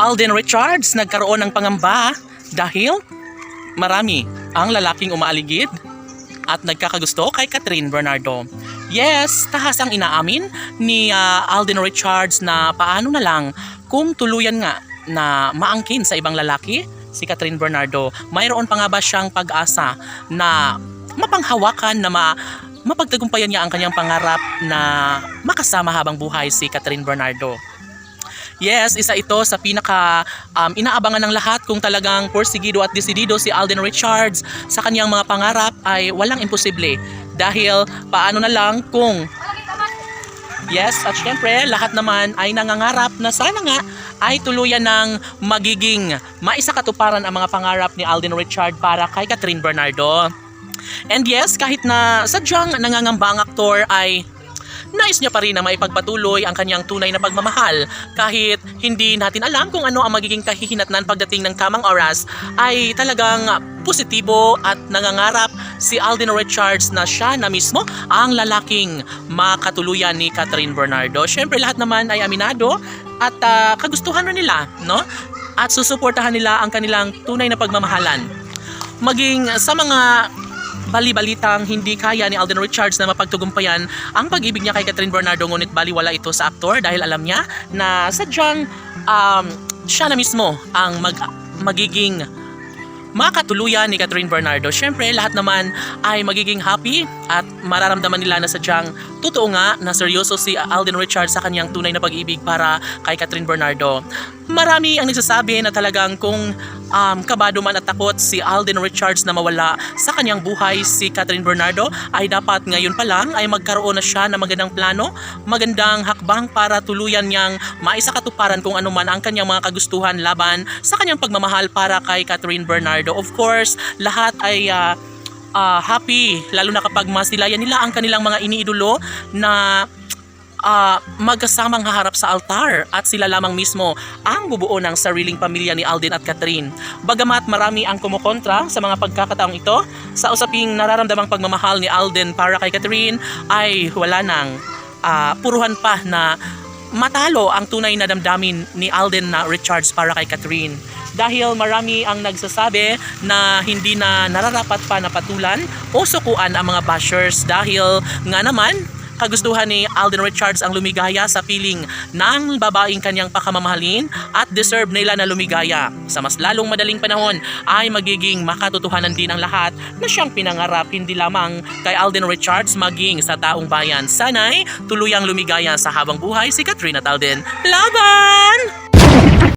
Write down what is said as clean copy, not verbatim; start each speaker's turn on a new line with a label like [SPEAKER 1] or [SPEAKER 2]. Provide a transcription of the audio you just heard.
[SPEAKER 1] Alden Richards nagkaroon ng pangamba dahil marami ang lalaking umaaligid at nagkakagusto kay Catherine Bernardo. Yes, tahas ang inaamin ni Alden Richards na paano na lang kung tuluyan nga na maangkin sa ibang lalaki si Catherine Bernardo. Mayroon pa nga ba siyang pag-asa na mapanghawakan na mapagtagumpayan niya ang kanyang pangarap na makasama habang buhay si Catherine Bernardo? Yes, isa ito sa pinaka inaabangan ng lahat kung talagang porsigido at desidido si Alden Richards sa kanyang mga pangarap ay walang imposible. Dahil paano na lang kung yes, at syempre lahat naman ay nangangarap na sana nga ay tuluyan ng magiging maisakatuparan ang mga pangarap ni Alden Richards para kay Catherine Bernardo. And yes, kahit na sadyang nangangamba ang aktor ay nais niya pa rin na maipagpatuloy ang kanyang tunay na pagmamahal. Kahit hindi natin alam kung ano ang magiging kahihinatnan pagdating ng tamang oras, ay talagang positibo at nangangarap si Alden Richards na siya na mismo ang lalaking makatuluyan ni Catherine Bernardo. Syempre lahat naman ay aminado at kagustuhan na nila, no? At susuportahan nila ang kanilang tunay na pagmamahalan. Maging sa mga bali-balitang hindi kaya ni Alden Richards na mapagtugumpayan ang pag-ibig niya kay Catherine Bernardo, ngunit baliwala ito sa aktor dahil alam niya na sadyang siya na mismo ang magiging makatuluyan ni Catherine Bernardo. Syempre lahat naman ay magiging happy at mararamdaman nila na sadyang totoo nga na seryoso si Alden Richards sa kanyang tunay na pag-ibig para kay Catherine Bernardo. Marami ang nagsasabi na talagang kung kabado man at takot si Alden Richards na mawala sa kanyang buhay si Catherine Bernardo, ay dapat ngayon pa lang ay magkaroon na siya ng magandang plano, magandang hakbang para tuluyan niyang maisakatuparan kung ano man ang kanyang mga kagustuhan laban sa kanyang pagmamahal para kay Catherine Bernardo. Of course, lahat ay happy, lalo na kapag masilayan nila ang kanilang mga iniidolo na magkasamang haharap sa altar at sila lamang mismo ang bubuo ng sariling pamilya ni Alden at Catherine. Bagamat marami ang kumukontra sa mga pagkakataong ito, sa usaping nararamdamang pagmamahal ni Alden para kay Catherine ay wala nang puruhan pa na matalo ang tunay na damdamin ni Alden na Richards para kay Catherine. Dahil marami ang nagsasabi na hindi na nararapat pa na patulan o sukuan ang mga bashers dahil nga naman kagustuhan ni Alden Richards ang lumigaya sa piling ng babaeng kanyang pakamamahalin at deserve nila na lumigaya. Sa mas lalong madaling panahon ay magiging makatotohanan din ang lahat na siyang pinangarap hindi lamang kay Alden Richards maging sa taong bayan. Sana'y tuluyang lumigaya sa habang buhay si Catherine at Alden. Laban!